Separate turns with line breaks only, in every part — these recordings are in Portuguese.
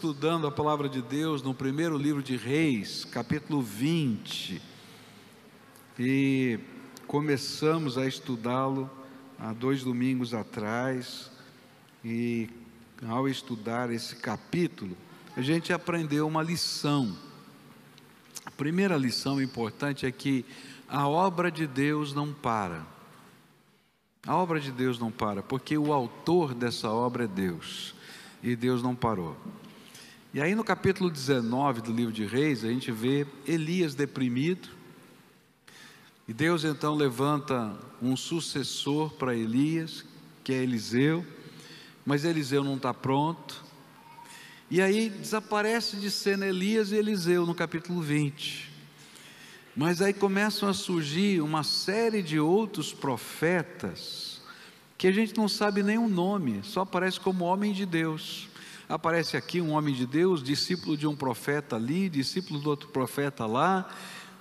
estudando a palavra de Deus no primeiro livro de Reis, capítulo 20, e começamos a estudá-lo há 2 domingos atrás, e ao estudar esse capítulo, a gente aprendeu uma lição. A primeira lição importante é que a obra de Deus não para. A obra de Deus não para, porque o autor dessa obra é Deus, e Deus não parou. E aí no capítulo 19 do livro de Reis, a gente vê Elias deprimido, e Deus então levanta um sucessor para Elias, que é Eliseu, mas Eliseu não está pronto, e aí desaparece de cena Elias e Eliseu no capítulo 20, mas aí começam a surgir uma série de outros profetas, que a gente não sabe nem o nome, só aparece como homem de Deus. Aparece aqui um homem de Deus, discípulo de um profeta ali, discípulo do outro profeta lá,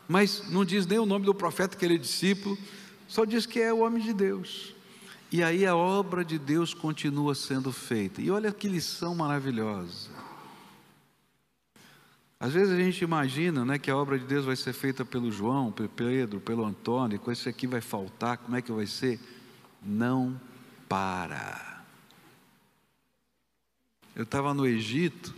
mas não diz nem o nome do profeta que ele é discípulo, só diz que é o homem de Deus. E aí a obra de Deus continua sendo feita, e olha que lição maravilhosa. Às vezes a gente imagina, né, que a obra de Deus vai ser feita pelo João, pelo Pedro, pelo Antônio, com esse aqui vai faltar, como é que vai ser? Não para. Eu estava no Egito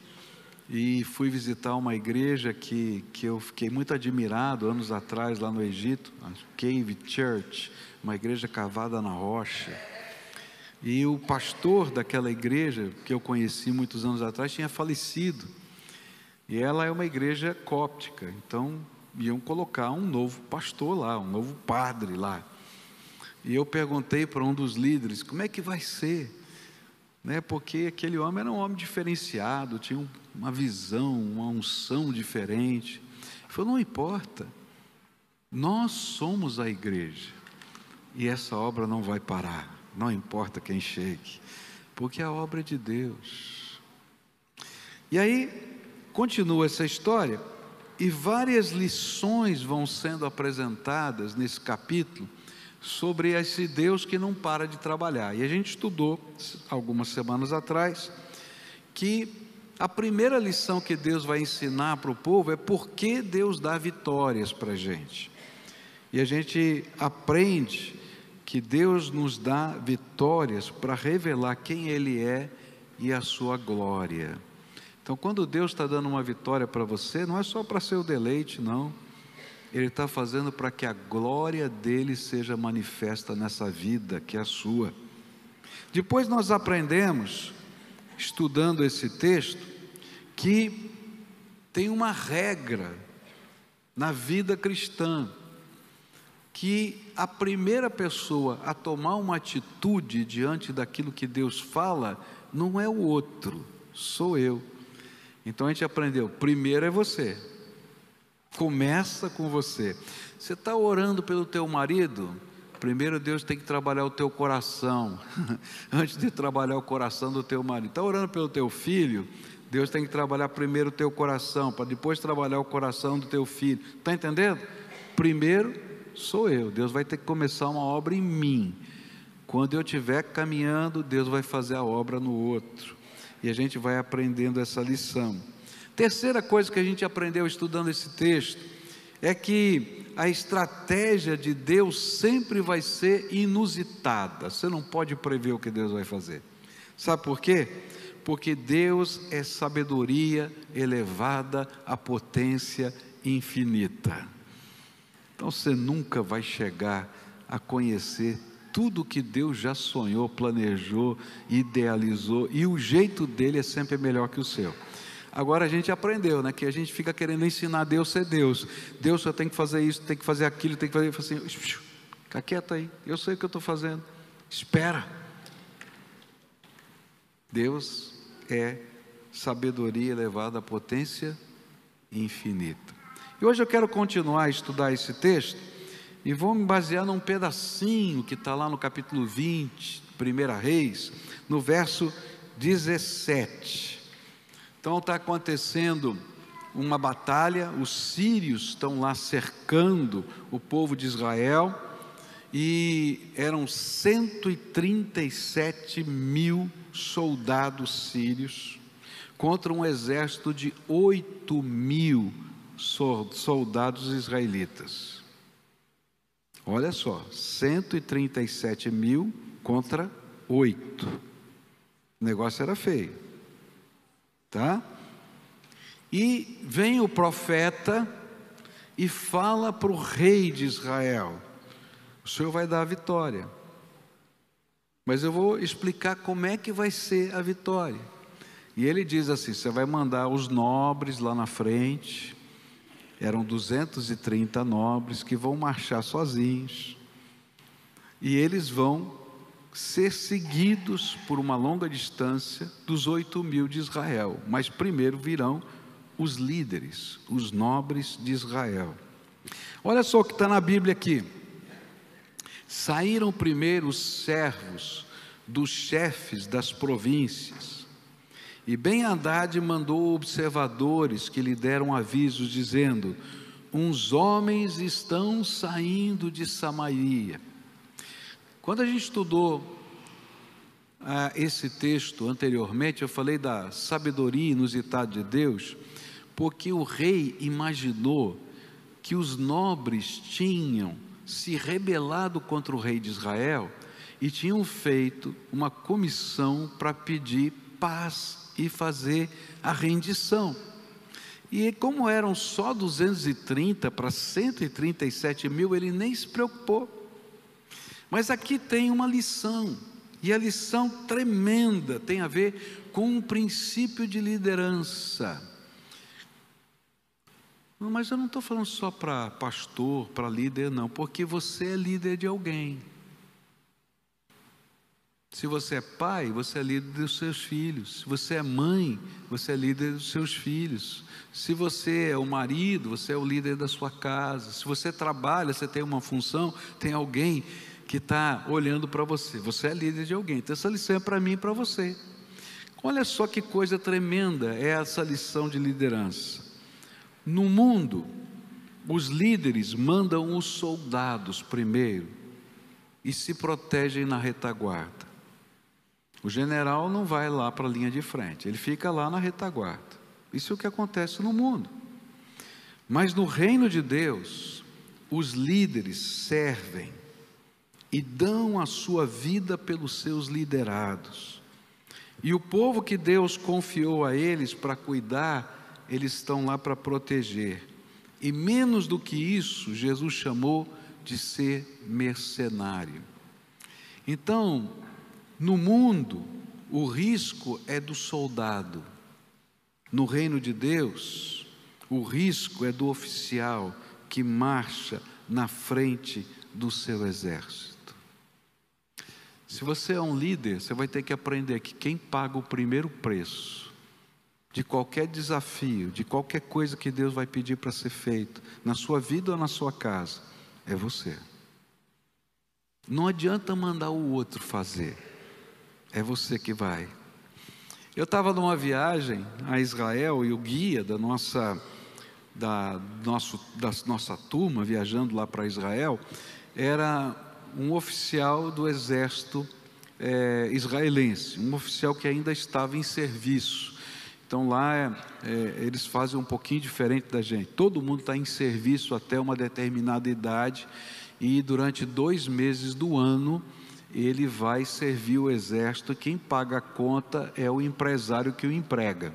e fui visitar uma igreja que eu fiquei muito admirado anos atrás lá no Egito, a Cave Church, uma igreja cavada na rocha, e o pastor daquela igreja, que eu conheci muitos anos atrás, tinha falecido, e ela é uma igreja cóptica, então iam colocar um novo pastor lá, um novo padre lá, e eu perguntei para um dos líderes, como é que vai ser? Né, porque aquele homem era um homem diferenciado, tinha uma visão, uma unção diferente. Ele falou, não importa, nós somos a igreja, e essa obra não vai parar, não importa quem chegue, porque a obra é de Deus. E aí, continua essa história, e várias lições vão sendo apresentadas nesse capítulo, sobre esse Deus que não para de trabalhar. E a gente estudou, algumas semanas atrás, que a primeira lição que Deus vai ensinar para o povo é por que Deus dá vitórias para a gente. E a gente aprende que Deus nos dá vitórias para revelar quem Ele é e a sua glória. Então, quando Deus está dando uma vitória para você, não é só para seu deleite, não. Ele está fazendo para que a glória dele seja manifesta nessa vida que é a sua. Depois nós aprendemos, estudando esse texto, que tem uma regra na vida cristã, que a primeira pessoa a tomar uma atitude diante daquilo que Deus fala, não é o outro, sou eu. Então a gente aprendeu, primeiro é você. Começa com você. Você está orando pelo teu marido? Primeiro Deus tem que trabalhar o teu coração, antes de trabalhar o coração do teu marido. Está orando pelo teu filho? Deus tem que trabalhar primeiro o teu coração, para depois trabalhar o coração do teu filho. Está entendendo? Primeiro sou eu. Deus vai ter que começar uma obra em mim. Quando eu estiver caminhando, Deus vai fazer a obra no outro. E a gente vai aprendendo essa lição. Terceira coisa que a gente aprendeu estudando esse texto é que a estratégia de Deus sempre vai ser inusitada. Você não pode prever o que Deus vai fazer. Sabe por quê? Porque Deus é sabedoria elevada à potência infinita. Então você nunca vai chegar a conhecer tudo que Deus já sonhou, planejou, idealizou, e o jeito dele é sempre melhor que o seu. Agora a gente aprendeu, né, que a gente fica querendo ensinar Deus a ser Deus. Deus só tem que fazer isso, tem que fazer aquilo, tem que fazer assim, fica quieto aí, eu sei o que eu estou fazendo, espera. Deus é sabedoria elevada à potência infinita. E hoje eu quero continuar a estudar esse texto, e vou me basear num pedacinho que está lá no capítulo 20, 1 Reis, no verso 17. Então está acontecendo uma batalha, os sírios estão lá cercando o povo de Israel, e eram 137 mil soldados sírios, contra um exército de 8.000 soldados israelitas. Olha só, 137.000 contra 8. O negócio era feio, tá? E vem o profeta e fala para o rei de Israel: o Senhor vai dar a vitória, mas eu vou explicar como é que vai ser a vitória. E ele diz assim: você vai mandar os nobres lá na frente. Eram 230 nobres que vão marchar sozinhos, e eles vão ser seguidos por uma longa distância dos 8.000 de Israel. Mas primeiro virão os líderes, os nobres de Israel. Olha só o que está na Bíblia aqui. Saíram primeiro os servos dos chefes das províncias, e Ben-Hadad mandou observadores que lhe deram avisos, dizendo: uns homens estão saindo de Samaria. Quando a gente estudou esse texto anteriormente, eu falei da sabedoria inusitada de Deus, porque o rei imaginou que os nobres tinham se rebelado contra o rei de Israel e tinham feito uma comissão para pedir paz e fazer a rendição. E como eram só 230 para 137.000, ele nem se preocupou. Mas aqui tem uma lição, e a lição tremenda tem a ver com um princípio de liderança. Mas eu não estou falando só para pastor, para líder, não, porque você é líder de alguém. Se você é pai, você é líder dos seus filhos. Se você é mãe, você é líder dos seus filhos. Se você é o marido, você é o líder da sua casa. Se você trabalha, você tem uma função, tem alguém que está olhando para você. Você é líder de alguém. Então essa lição é para mim e para você. Olha só que coisa tremenda é essa lição de liderança. No mundo, os líderes mandam os soldados primeiro e se protegem na retaguarda. O general não vai lá para a linha de frente, ele fica lá na retaguarda. Isso é o que acontece no mundo. Mas no reino de Deus, os líderes servem e dão a sua vida pelos seus liderados. E o povo que Deus confiou a eles para cuidar, eles estão lá para proteger. E menos do que isso, Jesus chamou de ser mercenário. Então, no mundo, o risco é do soldado. No reino de Deus, o risco é do oficial que marcha na frente do seu exército. Se você é um líder, você vai ter que aprender que quem paga o primeiro preço de qualquer desafio, de qualquer coisa que Deus vai pedir para ser feito, na sua vida ou na sua casa, é você. Não adianta mandar o outro fazer, é você que vai. Eu estava numa viagem a Israel e o guia da nossa turma, viajando lá para Israel, era um oficial do exército israelense, um oficial que ainda estava em serviço. Então lá eles fazem um pouquinho diferente da gente. Todo mundo está em serviço até uma determinada idade e durante 2 meses do ano ele vai servir o exército. Quem paga a conta é o empresário que o emprega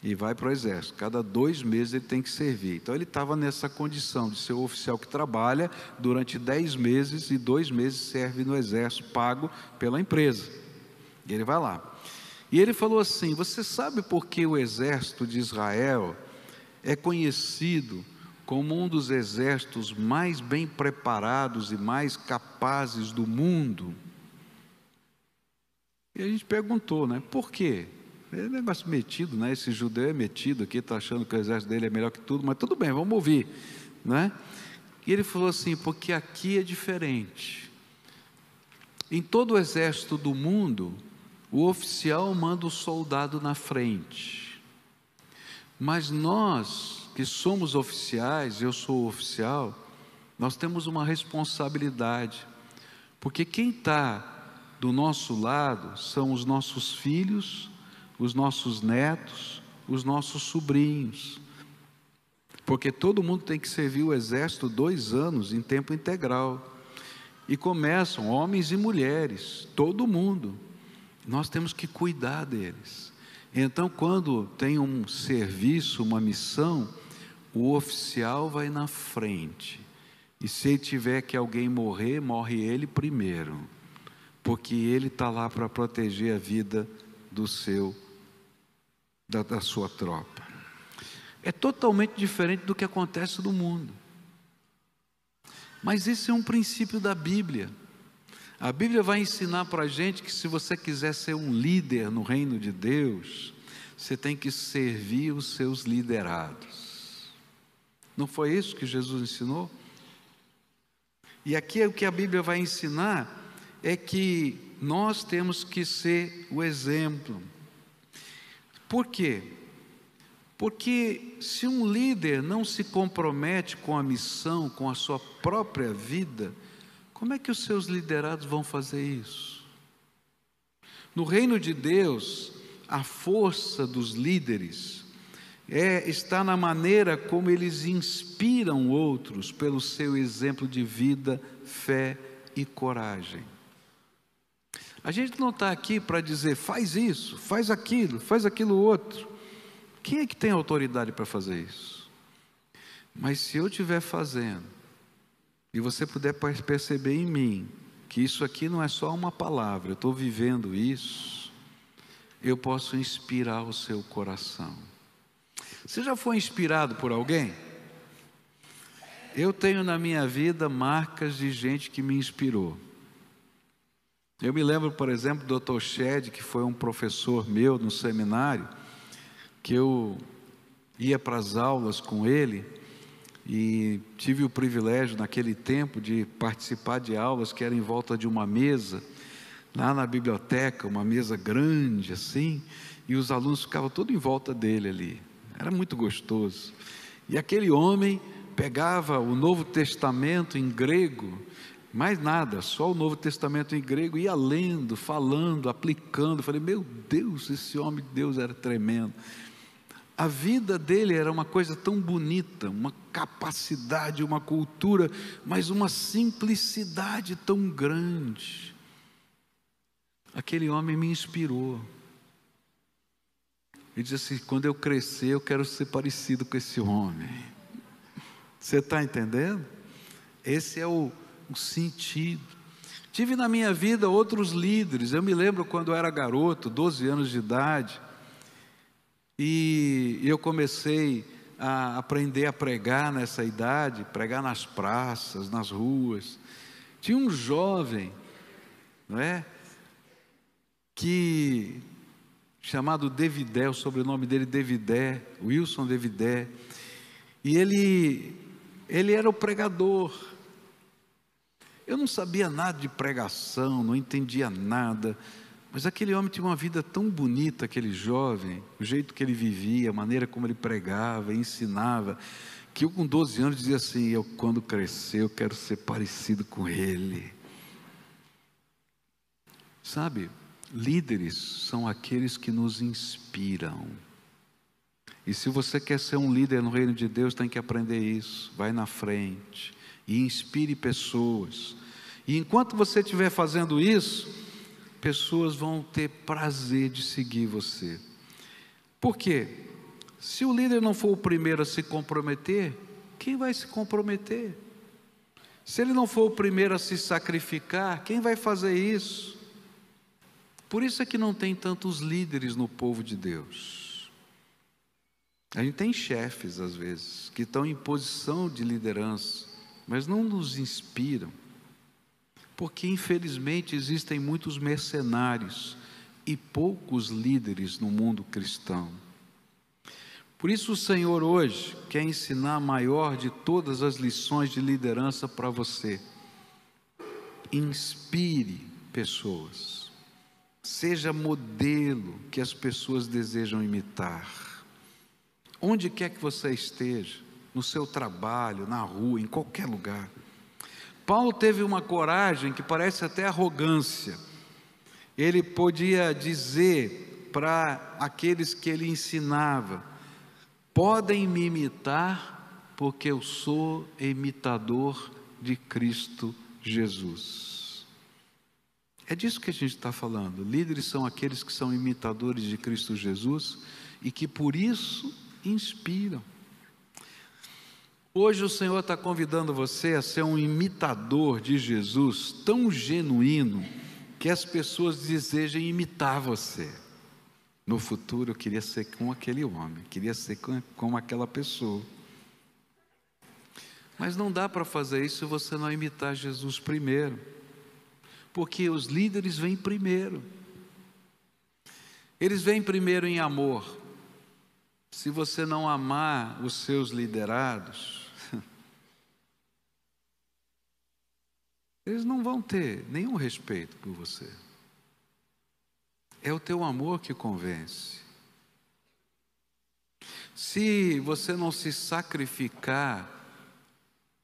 e vai para o exército. Cada 2 meses ele tem que servir. Então ele estava nessa condição de ser o oficial que trabalha durante 10 meses e 2 meses serve no exército, pago pela empresa. E ele vai lá. E ele falou assim: você sabe por que o exército de Israel é conhecido como um dos exércitos mais bem preparados e mais capazes do mundo? E a gente perguntou, né? Por quê? É um negócio metido, né? Esse judeu é metido aqui, está achando que o exército dele é melhor que tudo, mas tudo bem, vamos ouvir, né? E ele falou assim: porque aqui é diferente. Em todo o exército do mundo, o oficial manda o soldado na frente, mas nós que somos oficiais, eu sou oficial, nós temos uma responsabilidade, porque quem está do nosso lado são os nossos filhos, os nossos netos, os nossos sobrinhos. Porque todo mundo tem que servir o exército 2 anos em tempo integral. E começam homens e mulheres, todo mundo. Nós temos que cuidar deles. Então, quando tem um serviço, uma missão, o oficial vai na frente. E se tiver que alguém morrer, morre ele primeiro. Porque ele está lá para proteger a vida da sua tropa. É totalmente diferente do que acontece no mundo. Mas esse é um princípio da Bíblia. A Bíblia vai ensinar para a gente que se você quiser ser um líder no reino de Deus, você tem que servir os seus liderados. Não foi isso que Jesus ensinou? E aqui o que a Bíblia vai ensinar é que nós temos que ser o exemplo. Por quê? Porque se um líder não se compromete com a missão, com a sua própria vida, como é que os seus liderados vão fazer isso? No reino de Deus, a força dos líderes está na maneira como eles inspiram outros pelo seu exemplo de vida, fé e coragem. A gente não está aqui para dizer, faz isso, faz aquilo outro. Quem é que tem autoridade para fazer isso? Mas se eu estiver fazendo, e você puder perceber em mim, que isso aqui não é só uma palavra, eu estou vivendo isso, eu posso inspirar o seu coração. Você já foi inspirado por alguém? Eu tenho na minha vida marcas de gente que me inspirou. Eu me lembro, por exemplo, do Dr. Shed, que foi um professor meu no seminário, que eu ia para as aulas com ele, e tive o privilégio naquele tempo de participar de aulas que eram em volta de uma mesa, lá na biblioteca, uma mesa grande assim, e os alunos ficavam todos em volta dele ali, era muito gostoso. E aquele homem pegava o Novo Testamento em grego, mais nada, só o Novo Testamento em grego, ia lendo, falando, aplicando. Eu falei, meu Deus, esse homem de Deus era tremendo. A vida dele era uma coisa tão bonita, uma capacidade, uma cultura, mas uma simplicidade tão grande. Aquele homem me inspirou. Ele disse assim, quando eu crescer eu quero ser parecido com esse homem. Você está entendendo? Esse é o sentido. Tive na minha vida outros líderes. Eu me lembro quando eu era garoto, 12 anos de idade, e eu comecei a aprender a pregar nessa idade, pregar nas praças, nas ruas. Tinha um jovem, não é? Que, chamado Devidé, o sobrenome dele Devidé, Wilson Devidé, e ele era o pregador. Eu não sabia nada de pregação, não entendia nada, mas aquele homem tinha uma vida tão bonita, aquele jovem, o jeito que ele vivia, a maneira como ele pregava, ensinava, que eu com 12 anos dizia assim, eu quando crescer eu quero ser parecido com ele. Sabe, líderes são aqueles que nos inspiram. E se você quer ser um líder no reino de Deus, tem que aprender isso. Vai na frente e inspire pessoas. E enquanto você estiver fazendo isso, pessoas vão ter prazer de seguir você. Por quê? Se o líder não for o primeiro a se comprometer, quem vai se comprometer? Se ele não for o primeiro a se sacrificar, quem vai fazer isso? Por isso é que não tem tantos líderes no povo de Deus. A gente tem chefes às vezes, que estão em posição de liderança, mas não nos inspiram. Porque infelizmente existem muitos mercenários e poucos líderes no mundo cristão. Por isso o Senhor hoje quer ensinar a maior de todas as lições de liderança para você. Inspire pessoas. Seja modelo que as pessoas desejam imitar. Onde quer que você esteja, no seu trabalho, na rua, em qualquer lugar. Paulo teve uma coragem que parece até arrogância. Ele podia dizer para aqueles que ele ensinava: podem me imitar, porque eu sou imitador de Cristo Jesus. É disso que a gente está falando. Líderes são aqueles que são imitadores de Cristo Jesus e que por isso inspiram. Hoje o Senhor está convidando você a ser um imitador de Jesus tão genuíno que as pessoas desejem imitar você. No futuro eu queria ser como aquele homem, queria ser como aquela pessoa. Mas não dá para fazer isso se você não imitar Jesus primeiro, porque os líderes vêm primeiro. Eles vêm primeiro em amor. Se você não amar os seus liderados, eles não vão ter nenhum respeito por você. É o teu amor que convence. Se você não se sacrificar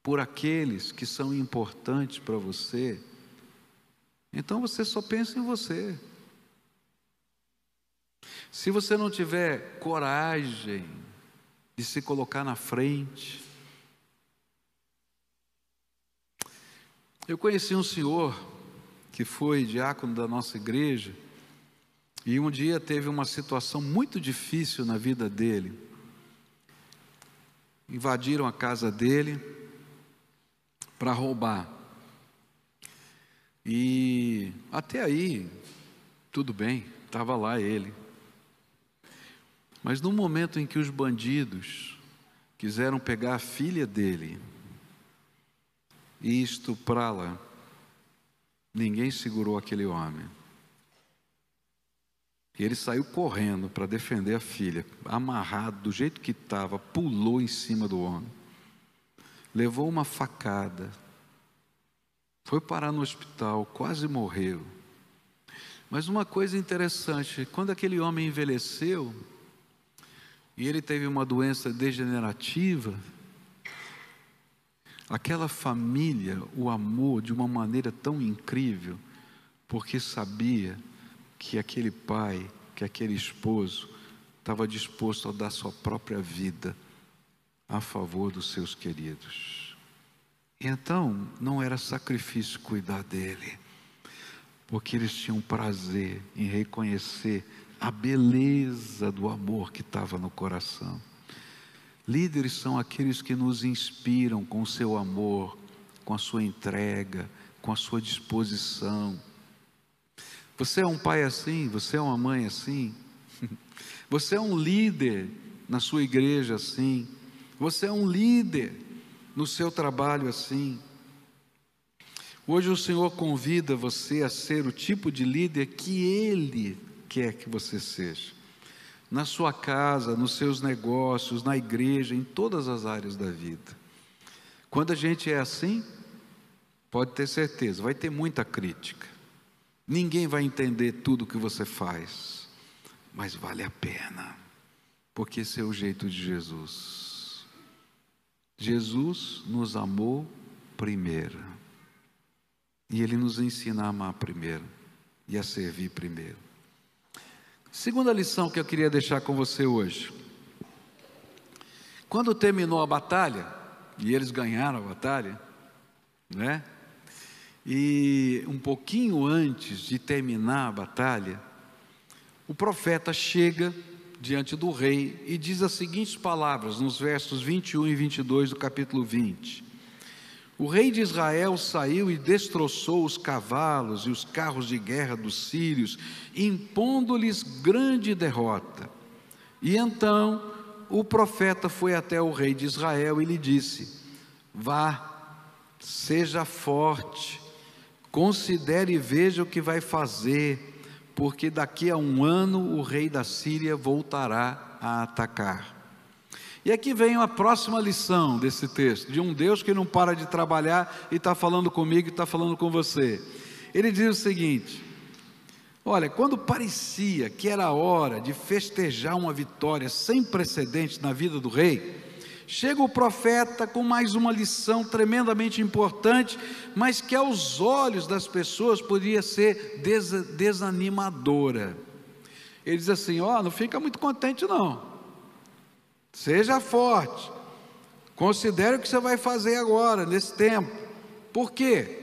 por aqueles que são importantes para você, então você só pensa em você. Se você não tiver coragem de se colocar na frente. Eu conheci um senhor que foi diácono da nossa igreja e um dia teve uma situação muito difícil na vida dele. Invadiram a casa dele para roubar. E até aí, tudo bem, estava lá ele. Mas no momento em que os bandidos quiseram pegar a filha dele e estuprá-la, ninguém segurou aquele homem. E ele saiu correndo para defender a filha, amarrado do jeito que estava, pulou em cima do homem, levou uma facada, foi parar no hospital, quase morreu. Mas uma coisa interessante, quando aquele homem envelheceu, e ele teve uma doença degenerativa, aquela família o amou de uma maneira tão incrível, porque sabia que aquele pai, que aquele esposo, estava disposto a dar sua própria vida a favor dos seus queridos. E então, não era sacrifício cuidar dele, porque eles tinham prazer em reconhecer a beleza do amor que estava no coração. Líderes são aqueles que nos inspiram com o seu amor, com a sua entrega, com a sua disposição. Você é um pai assim? Você é uma mãe assim? Você é um líder na sua igreja assim? Você é um líder no seu trabalho assim? Hoje o Senhor convida você a ser o tipo de líder que Ele quer que você seja. Na sua casa, nos seus negócios, na igreja, em todas as áreas da vida. Quando a gente é assim, pode ter certeza, vai ter muita crítica. Ninguém vai entender tudo o que você faz, mas vale a pena, porque esse é o jeito de Jesus. Jesus nos amou primeiro, e Ele nos ensina a amar primeiro, e a servir primeiro. Segunda lição que eu queria deixar com você hoje. Quando terminou a batalha, e eles ganharam a batalha, né? E um pouquinho antes de terminar a batalha, o profeta chega diante do rei e diz as seguintes palavras, nos versos 21 e 22 do capítulo 20. O rei de Israel saiu e destroçou os cavalos e os carros de guerra dos sírios, impondo-lhes grande derrota. E então o profeta foi até o rei de Israel e lhe disse: vá, seja forte, considere e veja o que vai fazer, porque daqui a 1 ano o rei da Síria voltará a atacar. E aqui vem a próxima lição desse texto, de um Deus que não para de trabalhar e está falando comigo e está falando com você. Ele diz o seguinte: olha, quando parecia que era a hora de festejar uma vitória sem precedentes na vida do rei, chega o profeta com mais uma lição tremendamente importante, mas que aos olhos das pessoas poderia ser desanimadora. Ele diz assim: ó, não fica muito contente não, seja forte, considere o que você vai fazer agora, nesse tempo. Por quê?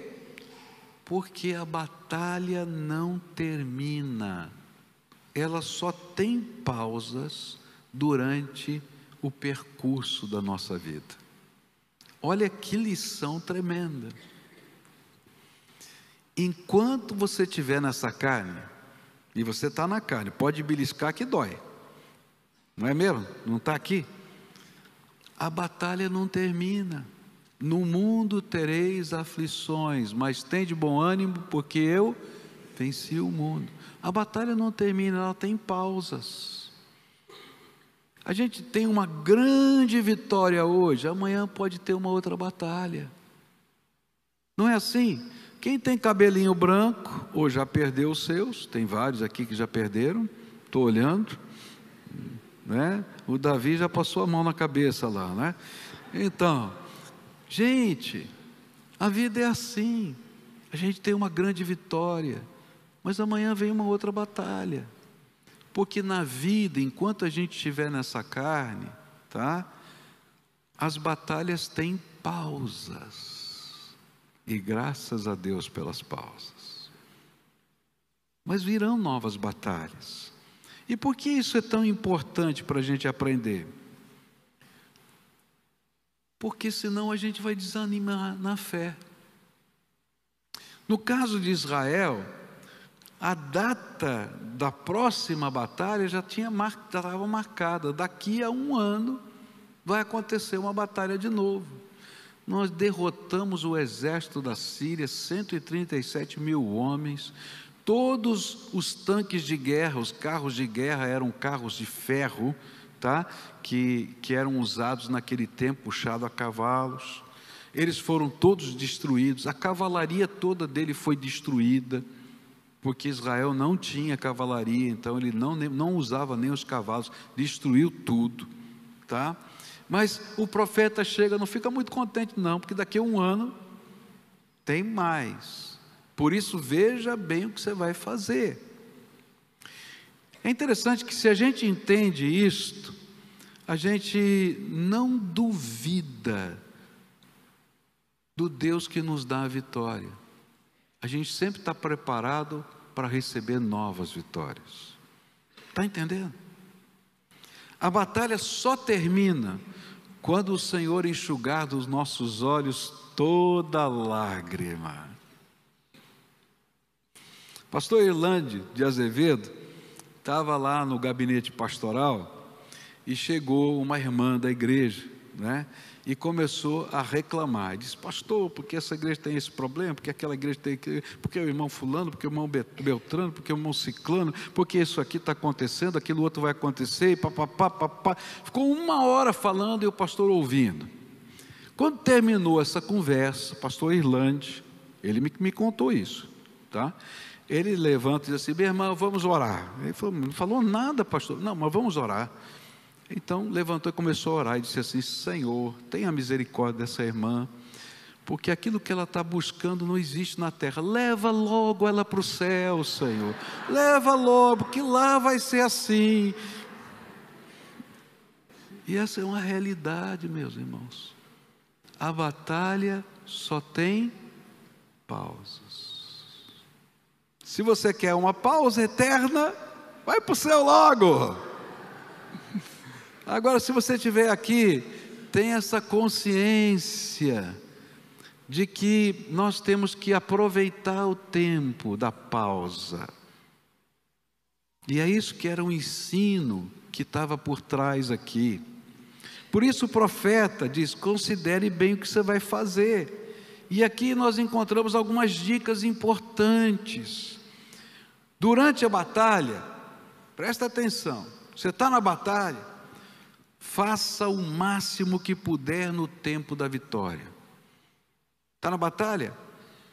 Porque a batalha não termina, ela só tem pausas durante o percurso da nossa vida. Olha que lição tremenda. Enquanto você estiver nessa carne, e você está na carne, pode beliscar que dói, não é mesmo? Não está aqui? A batalha não termina. No mundo tereis aflições, mas tende bom ânimo, porque eu venci o mundo. A batalha não termina, ela tem pausas. A gente tem uma grande vitória hoje, amanhã pode ter uma outra batalha. Não é assim? Quem tem cabelinho branco, ou já perdeu os seus, tem vários aqui que já perderam, estou olhando, né? O Davi já passou a mão na cabeça lá, né? Então, gente, a vida é assim, a gente tem uma grande vitória, mas amanhã vem uma outra batalha, porque na vida, enquanto a gente estiver nessa carne, tá? As batalhas têm pausas, e graças a Deus pelas pausas, mas virão novas batalhas. E por que isso é tão importante para a gente aprender? Porque senão a gente vai desanimar na fé. No caso de Israel, a data da próxima batalha já estava marcada. Daqui a 1 ano vai acontecer uma batalha de novo. Nós derrotamos o exército da Síria, 137 mil homens. Todos os tanques de guerra, os carros de guerra eram carros de ferro, tá? que eram usados naquele tempo, puxado a cavalos. Eles foram todos destruídos, a cavalaria toda dele foi destruída, porque Israel não tinha cavalaria, então ele não usava nem os cavalos, destruiu tudo, tá? Mas o profeta chega, não fica muito contente não, porque daqui a 1 ano tem mais. Por isso veja bem o que você vai fazer. É interessante que se a gente entende isto, a gente não duvida do Deus que nos dá a vitória. A gente sempre está preparado para receber novas vitórias. Está entendendo? A batalha só termina quando o Senhor enxugar dos nossos olhos toda lágrima. Pastor Irlande de Azevedo estava lá no gabinete pastoral e chegou uma irmã da igreja, né? E começou a reclamar, disse: pastor, porque essa igreja tem esse problema, porque aquela igreja tem, porque o irmão fulano, porque o irmão Beltrano, porque o irmão Ciclano, porque isso aqui está acontecendo, aquilo outro vai acontecer, e papapá, papá. Ficou 1 hora falando e o pastor ouvindo. Quando terminou essa conversa, o pastor Irlande, ele me contou isso, tá? Ele levanta e diz assim: minha irmã, vamos orar. Ele falou: não falou nada, pastor. Não, mas vamos orar. Então levantou e começou a orar e disse assim: Senhor, tenha misericórdia dessa irmã, porque aquilo que ela está buscando não existe na terra. Leva logo ela para o céu, Senhor. Leva logo, que lá vai ser assim. E essa é uma realidade, meus irmãos. A batalha só tem pausas. Se você quer uma pausa eterna, vai para o céu logo. Agora, se você estiver aqui, tenha essa consciência de que nós temos que aproveitar o tempo da pausa. E é isso que era um ensino que estava por trás aqui. Por isso o profeta diz: considere bem o que você vai fazer. E aqui nós encontramos algumas dicas importantes. Durante a batalha, presta atenção, você está na batalha, faça o máximo que puder no tempo da vitória. Está na batalha?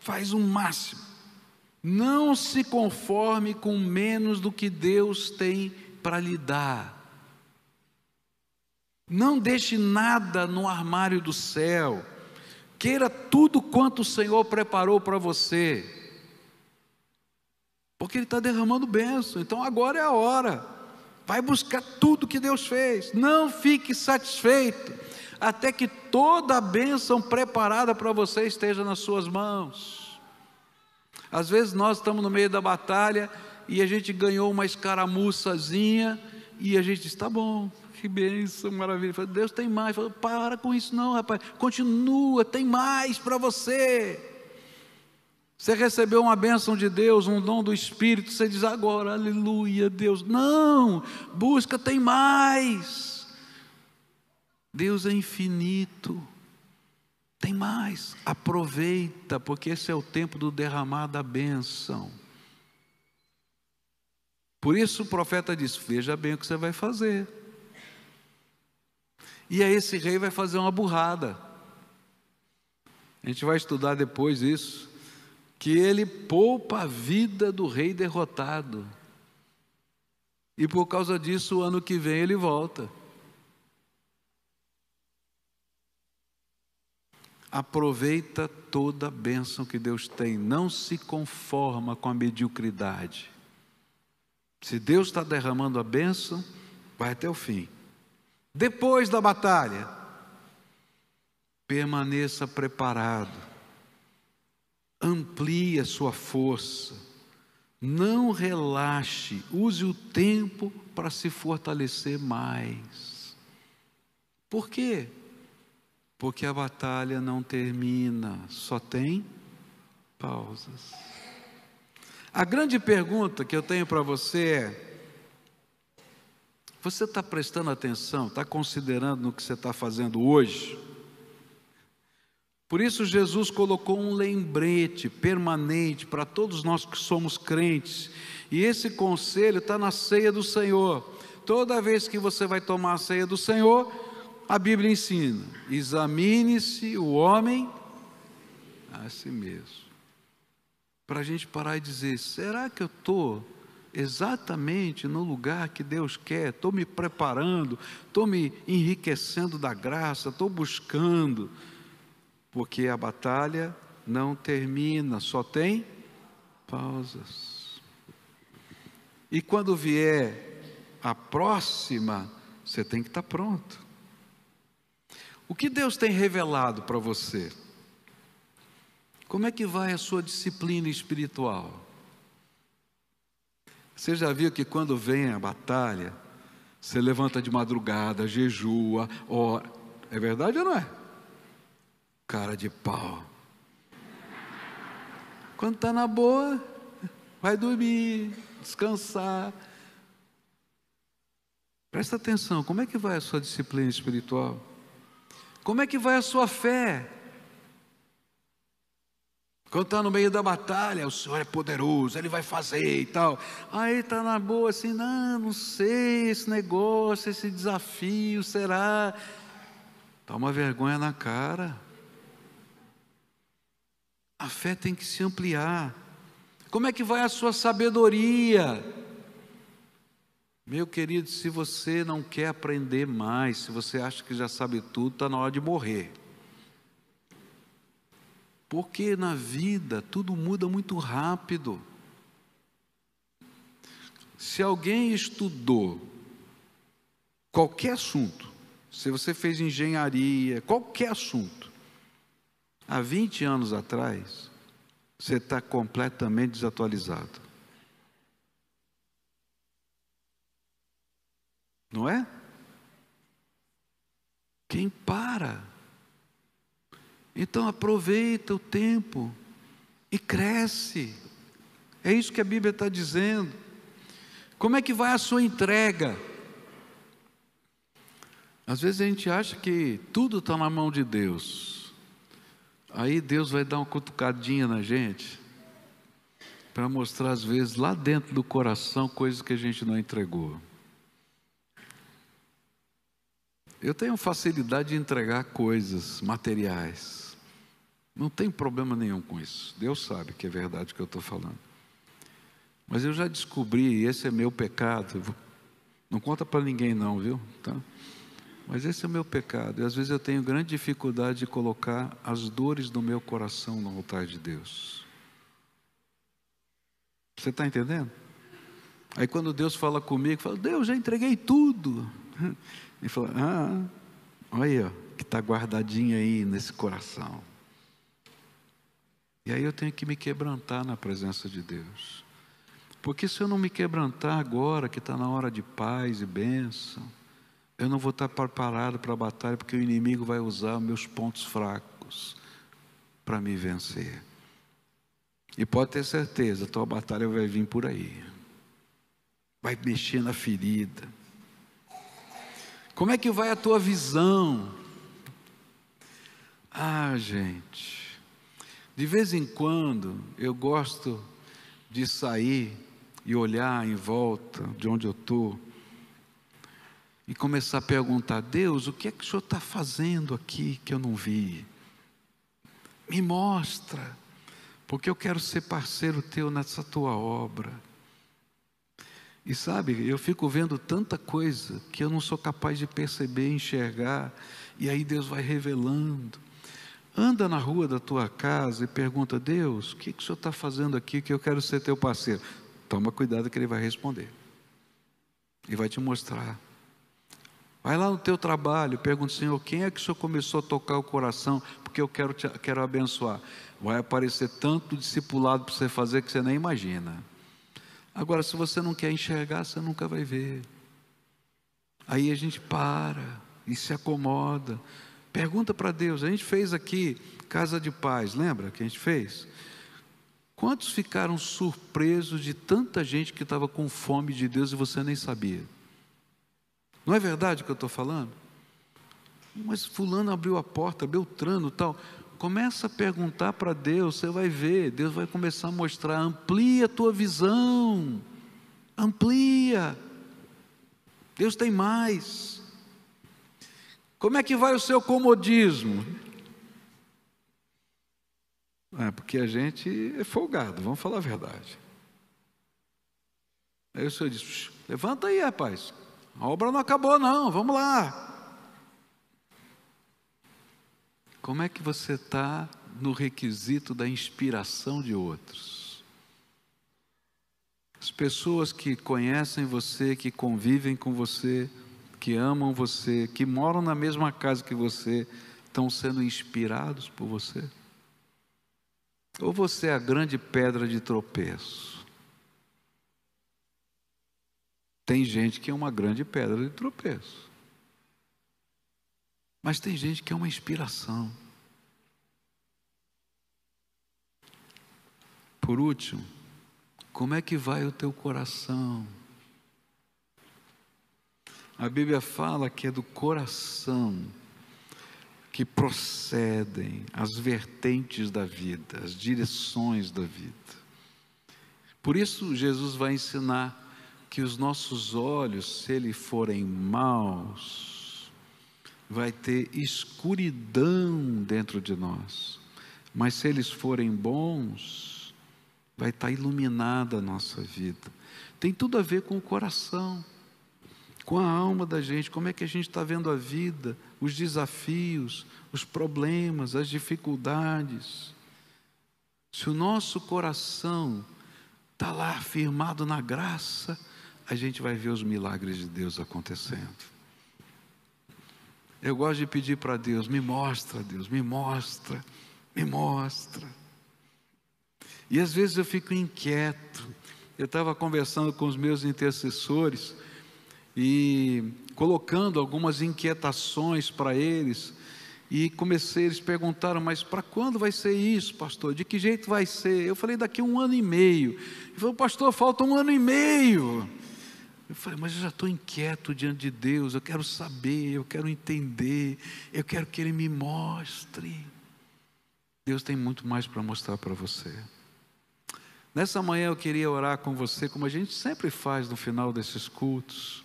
Faz o máximo. Não se conforme com menos do que Deus tem para lhe dar. Não deixe nada no armário do céu. Queira tudo quanto o Senhor preparou para você. porque Ele está derramando bênção. Então agora é a hora, vai buscar tudo que Deus fez, não fique satisfeito, até que toda a bênção preparada para você esteja nas suas mãos. Às vezes nós estamos no meio da batalha, e a gente ganhou uma escaramuçazinha, e a gente diz, tá bom, que bênção, maravilha. Falo, Deus tem mais. Falo, para com isso não, rapaz, continua, tem mais para você. Você recebeu uma bênção de Deus, um dom do Espírito, você diz agora, aleluia, Deus. Não, busca, tem mais. Deus é infinito, tem mais. Aproveita, porque esse é o tempo do derramar da bênção. Por isso o profeta diz, veja bem o que você vai fazer. E aí esse rei vai fazer uma burrada. A gente vai estudar depois isso, que ele poupa a vida do rei derrotado. E por causa disso, o ano que vem ele volta. Aproveita toda a bênção que Deus tem. Não se conforma com a mediocridade. Se Deus está derramando a bênção, vai até o fim. Depois da batalha, permaneça preparado, amplie a sua força, não relaxe, use o tempo para se fortalecer mais. Por quê? Porque a batalha não termina, só tem pausas. A grande pergunta que eu tenho para você é, você está prestando atenção, está considerando no que você está fazendo hoje? Por isso Jesus colocou um lembrete permanente para todos nós que somos crentes, e esse conselho está na ceia do Senhor. Toda vez que você vai tomar a ceia do Senhor, a Bíblia ensina, examine-se o homem a si mesmo. Para a gente parar e dizer, será que eu estou exatamente no lugar que Deus quer? Estou me preparando, estou me enriquecendo da graça, estou buscando, porque a batalha não termina, só tem pausas. E quando vier a próxima, você tem que estar pronto. O que Deus tem revelado para você? Como é que vai a sua disciplina espiritual? Você já viu que quando vem a batalha, você levanta de madrugada, jejua, ora. É verdade ou não é? Cara de pau. Quando está na boa, vai dormir, descansar. Presta atenção, como é que vai a sua disciplina espiritual? Como é que vai a sua fé? Quando está no meio da batalha, o Senhor é poderoso, Ele vai fazer e tal. Aí está na boa assim, não sei, esse negócio, esse desafio, será? Toma vergonha na cara. A fé tem que se ampliar. Como é que vai a sua sabedoria? Meu querido, se você não quer aprender mais, se você acha que já sabe tudo, está na hora de morrer. Porque na vida tudo muda muito rápido. Se alguém estudou qualquer assunto, se você fez engenharia, qualquer assunto, há 20 anos atrás, você está completamente desatualizado. Não é? Quem para? Então aproveita o tempo e cresce. É isso que a Bíblia está dizendo. Como é que vai a sua entrega? Às vezes a gente acha que tudo está na mão de Deus. Aí Deus vai dar uma cutucadinha na gente, para mostrar às vezes lá dentro do coração coisas que a gente não entregou. Eu tenho facilidade de entregar coisas materiais. Não tem problema nenhum com isso. Deus sabe que é verdade o que eu estou falando. Mas eu já descobri, esse é meu pecado. Não conta para ninguém não, viu? Tá? Mas esse é o meu pecado. E às vezes eu tenho grande dificuldade de colocar as dores do meu coração no altar de Deus. Você está entendendo? Aí quando Deus fala comigo, fala, Deus, já entreguei tudo. Ele fala, olha aí, ó, que está guardadinho aí nesse coração. E aí eu tenho que me quebrantar na presença de Deus. Porque se eu não me quebrantar agora, que está na hora de paz e bênção, eu não vou estar preparado para a batalha, porque o inimigo vai usar meus pontos fracos para me vencer. E pode ter certeza, a tua batalha vai vir por aí. Vai mexer na ferida. Como é que vai a tua visão? Gente, de vez em quando eu gosto de sair e olhar em volta de onde eu estou e começar a perguntar, Deus, o que é que o Senhor está fazendo aqui que eu não vi? Me mostra, porque eu quero ser parceiro teu nessa tua obra. E sabe, eu fico vendo tanta coisa que eu não sou capaz de perceber, enxergar, e aí Deus vai revelando. Anda na rua da tua casa e pergunta, Deus, o que o Senhor está fazendo aqui que eu quero ser teu parceiro? Toma cuidado que Ele vai responder. E vai te mostrar. Vai lá no teu trabalho, pergunta, Senhor, quem é que o Senhor começou a tocar o coração, porque eu quero abençoar. Vai aparecer tanto discipulado para você fazer que você nem imagina. Agora, se você não quer enxergar, você nunca vai ver. Aí a gente para e se acomoda. Pergunta para Deus. A gente fez aqui Casa de Paz, lembra que a gente fez? Quantos ficaram surpresos de tanta gente que estava com fome de Deus e você nem sabia? Não é verdade o que eu estou falando? Mas fulano abriu a porta, Beltrano tal. Começa a perguntar para Deus, você vai ver, Deus vai começar a mostrar, amplia a tua visão, amplia, Deus tem mais. Como é que vai o seu comodismo? Porque a gente é folgado, vamos falar a verdade. Aí o Senhor diz, levanta aí rapaz, a obra não acabou não, vamos lá. Como é que você está no requisito da inspiração de outros? As pessoas que conhecem você, que convivem com você, que amam você, que moram na mesma casa que você, estão sendo inspirados por você? Ou você é a grande pedra de tropeço? Tem gente que é uma grande pedra de tropeço. Mas tem gente que é uma inspiração. Por último, como é que vai o teu coração? A Bíblia fala que é do coração que procedem as vertentes da vida, as direções da vida. Por isso Jesus vai ensinar que os nossos olhos, se eles forem maus, vai ter escuridão dentro de nós, mas se eles forem bons, vai estar iluminada a nossa vida. Tem tudo a ver com o coração, com a alma da gente, como é que a gente está vendo a vida, os desafios, os problemas, as dificuldades. Se o nosso coração está lá firmado na graça, a gente vai ver os milagres de Deus acontecendo. Eu gosto de pedir para Deus, me mostra Deus, me mostra, me mostra. E às vezes eu fico inquieto. Eu estava conversando com os meus intercessores e colocando algumas inquietações para eles. E eles perguntaram, mas para quando vai ser isso, pastor? De que jeito vai ser? Eu falei, daqui a 1 ano e meio. Ele falou, pastor, falta 1 ano e meio. Eu falei, mas eu já estou inquieto diante de Deus, eu quero saber, eu quero entender, eu quero que Ele me mostre. Deus tem muito mais para mostrar para você. Nessa manhã eu queria orar com você, como a gente sempre faz no final desses cultos.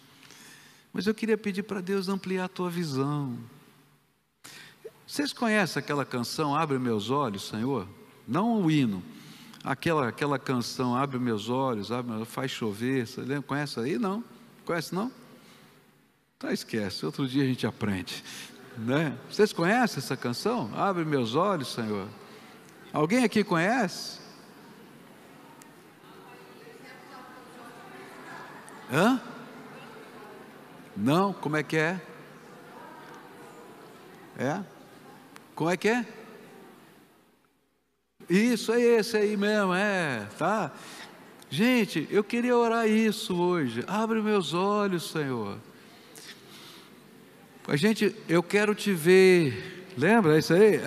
Mas eu queria pedir para Deus ampliar a tua visão. Vocês conhecem aquela canção, Abre Meus Olhos, Senhor? Não o hino. Aquela canção, Abre Meus Olhos, faz chover, você lembra? Conhece aí? Não? Conhece não? Tá, esquece, outro dia a gente aprende, né? Vocês conhecem essa canção? Abre meus olhos, Senhor. Alguém aqui conhece? Hã? Não, como é que é? É? Como é que é? Isso, é esse aí mesmo, tá? Gente, eu queria orar isso hoje. Abre meus olhos, Senhor. Eu quero te ver. Lembra isso aí?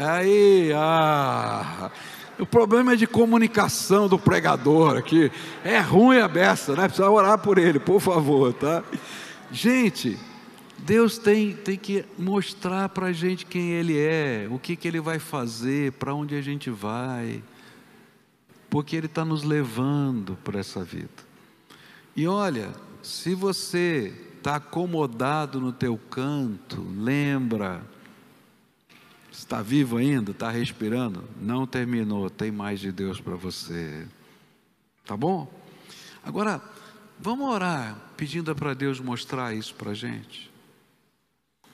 O problema é de comunicação do pregador aqui. É ruim a beça, né? Precisa orar por ele, por favor, tá? Gente, Deus tem que mostrar para a gente quem Ele é, o que Ele vai fazer, para onde a gente vai, porque Ele está nos levando para essa vida. E olha, se você está acomodado no teu canto, lembra, está vivo ainda, está respirando, não terminou, tem mais de Deus para você, tá bom? Agora, vamos orar, pedindo para Deus mostrar isso para a gente,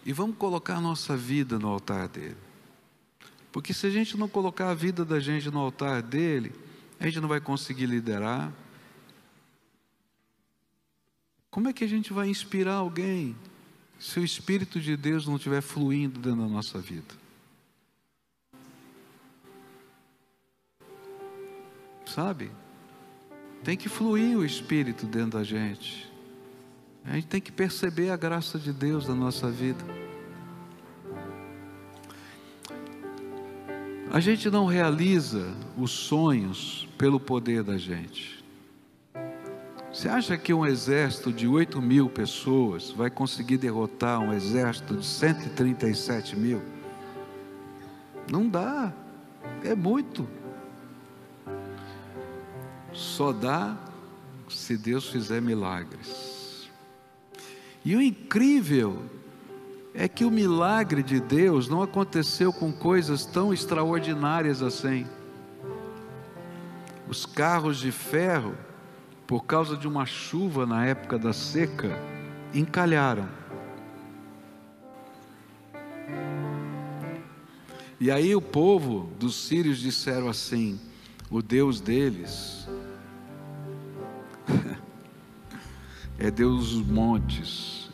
e vamos colocar a nossa vida no altar dele, porque se a gente não colocar a vida da gente no altar dele, a gente não vai conseguir liderar. Como é que a gente vai inspirar alguém se o Espírito de Deus não estiver fluindo dentro da nossa vida? Sabe? Tem que fluir o Espírito dentro da gente. A gente tem que perceber a graça de Deus na nossa vida. A gente não realiza os sonhos pelo poder da gente. Você acha que um exército de 8.000 pessoas vai conseguir derrotar um exército de 137.000? Não dá, é muito. Só dá se Deus fizer milagres. E o incrível é que o milagre de Deus não aconteceu com coisas tão extraordinárias assim. Os carros de ferro, por causa de uma chuva na época da seca, encalharam. E aí o povo dos sírios disseram assim: o Deus deles é Deus dos montes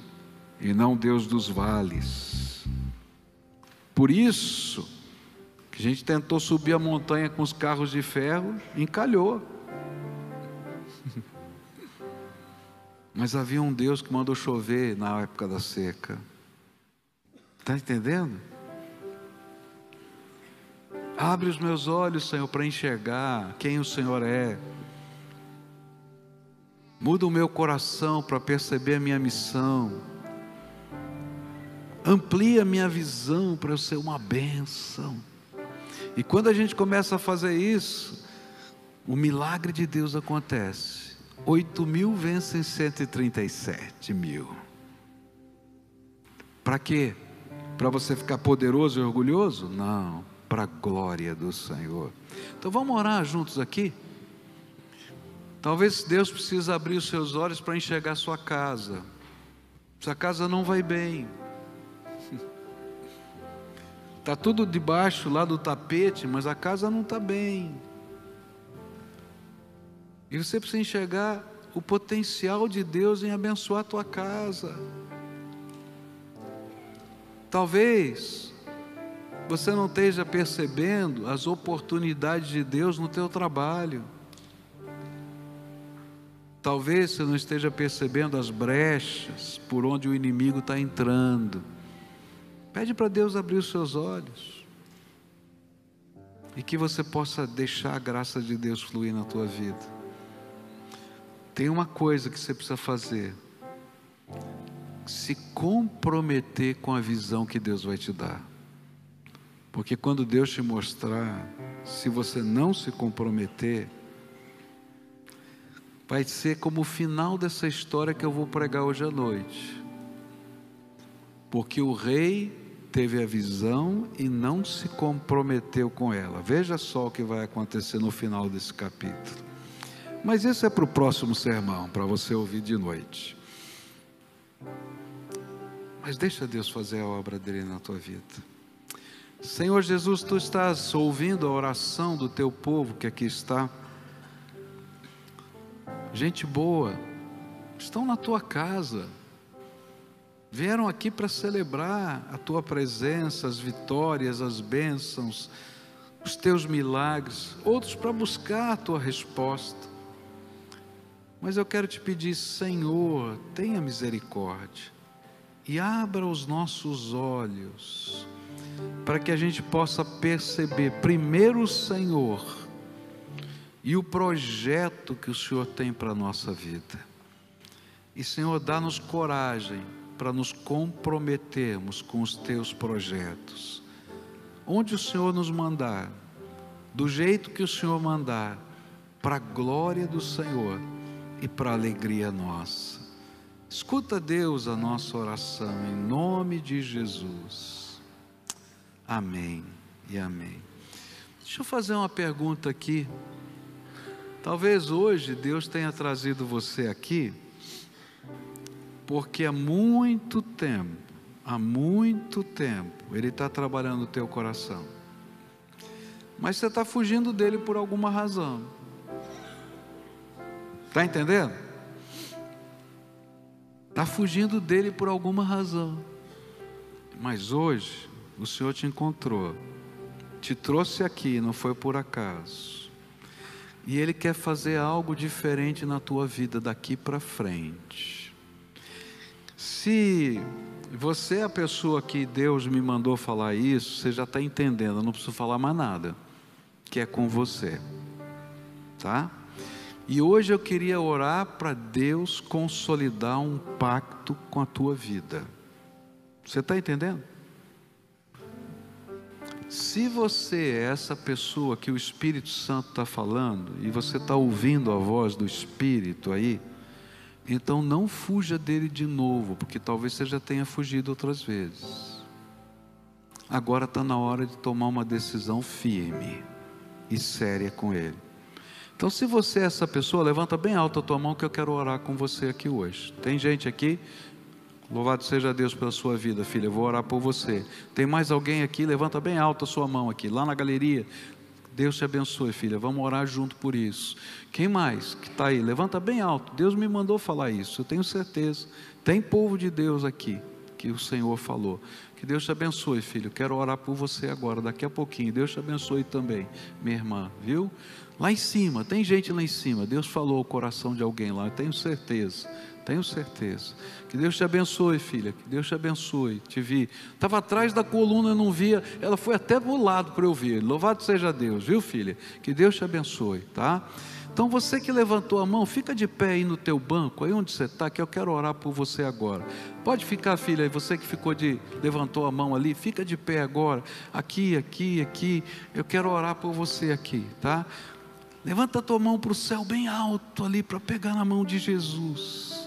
e não Deus dos vales. Por isso que a gente tentou subir a montanha com os carros de ferro, encalhou. Mas havia um Deus que mandou chover na época da seca. Está entendendo? Abre os meus olhos, Senhor, para enxergar quem o Senhor é. Muda o meu coração para perceber a minha missão. Amplia a minha visão para eu ser uma bênção. E quando a gente começa a fazer isso, o milagre de Deus acontece. 8.000 vencem 137.000. Para quê? Para você ficar poderoso e orgulhoso? Não, para a glória do Senhor. Então vamos orar juntos aqui? Talvez Deus precise abrir os seus olhos para enxergar a sua casa. Sua casa não vai bem. Está tudo debaixo lá do tapete, mas a casa não está bem. E você precisa enxergar o potencial de Deus em abençoar a tua casa. Talvez você não esteja percebendo as oportunidades de Deus no teu trabalho. Talvez você não esteja percebendo as brechas por onde o inimigo está entrando. Pede para Deus abrir os seus olhos e que você possa deixar a graça de Deus fluir na tua vida. Tem uma coisa que você precisa fazer: se comprometer com a visão que Deus vai te dar. Porque quando Deus te mostrar, se você não se comprometer, vai ser como o final dessa história que eu vou pregar hoje à noite. Porque o rei teve a visão e não se comprometeu com ela. Veja só o que vai acontecer no final desse capítulo. Mas isso é para o próximo sermão, para você ouvir de noite. Mas deixa Deus fazer a obra dele na tua vida. Senhor Jesus, tu estás ouvindo a oração do teu povo que aqui está. Gente boa, estão na tua casa, vieram aqui para celebrar a tua presença, as vitórias, as bênçãos, os teus milagres, outros para buscar a tua resposta. Mas eu quero te pedir, Senhor, tenha misericórdia e abra os nossos olhos, para que a gente possa perceber primeiro o Senhor e o projeto que o Senhor tem para a nossa vida. E Senhor, dá-nos coragem para nos comprometermos com os teus projetos. Onde o Senhor nos mandar, do jeito que o Senhor mandar, para a glória do Senhor e para a alegria nossa. Escuta, Deus, a nossa oração, em nome de Jesus. Amém e amém. Deixa eu fazer uma pergunta aqui. Talvez hoje Deus tenha trazido você aqui, porque há muito tempo Ele está trabalhando no teu coração, mas você está fugindo dele por alguma razão. Está entendendo? Está fugindo dele por alguma razão, mas hoje o Senhor te encontrou, te trouxe aqui, não foi por acaso, e Ele quer fazer algo diferente na tua vida daqui para frente. Se você é a pessoa que Deus me mandou falar isso, você já está entendendo, eu não preciso falar mais nada, que é com você, tá? E hoje eu queria orar para Deus consolidar um pacto com a tua vida. Você está entendendo? Se você é essa pessoa que o Espírito Santo está falando, e você está ouvindo a voz do Espírito aí, então não fuja dele de novo, porque talvez você já tenha fugido outras vezes. Agora está na hora de tomar uma decisão firme e séria com ele. Então, se você é essa pessoa, levanta bem alta a tua mão, que eu quero orar com você aqui hoje. Tem gente aqui? Louvado seja Deus pela sua vida, filha, eu vou orar por você. Tem mais alguém aqui? Levanta bem alta a sua mão aqui, lá na galeria. Deus te abençoe, filha, vamos orar junto por isso. Quem mais que está aí? Levanta bem alto. Deus me mandou falar isso, eu tenho certeza. Tem povo de Deus aqui, que o Senhor falou. Que Deus te abençoe, filho, eu quero orar por você agora, daqui a pouquinho. Deus te abençoe também, minha irmã, viu? Lá em cima, tem gente lá em cima. Deus falou o coração de alguém lá, eu tenho certeza. Tenho certeza. Que Deus te abençoe, filha. Que Deus te abençoe. Te vi. Estava atrás da coluna, eu não via. Ela foi até para o lado para eu ver. Louvado seja Deus, viu, filha? Que Deus te abençoe, tá? Então você que levantou a mão, fica de pé aí no teu banco, aí onde você está, que eu quero orar por você agora. Pode ficar, filha, você que levantou a mão ali, fica de pé agora. Aqui. Eu quero orar por você aqui, tá? Levanta a tua mão para o céu bem alto ali, para pegar na mão de Jesus.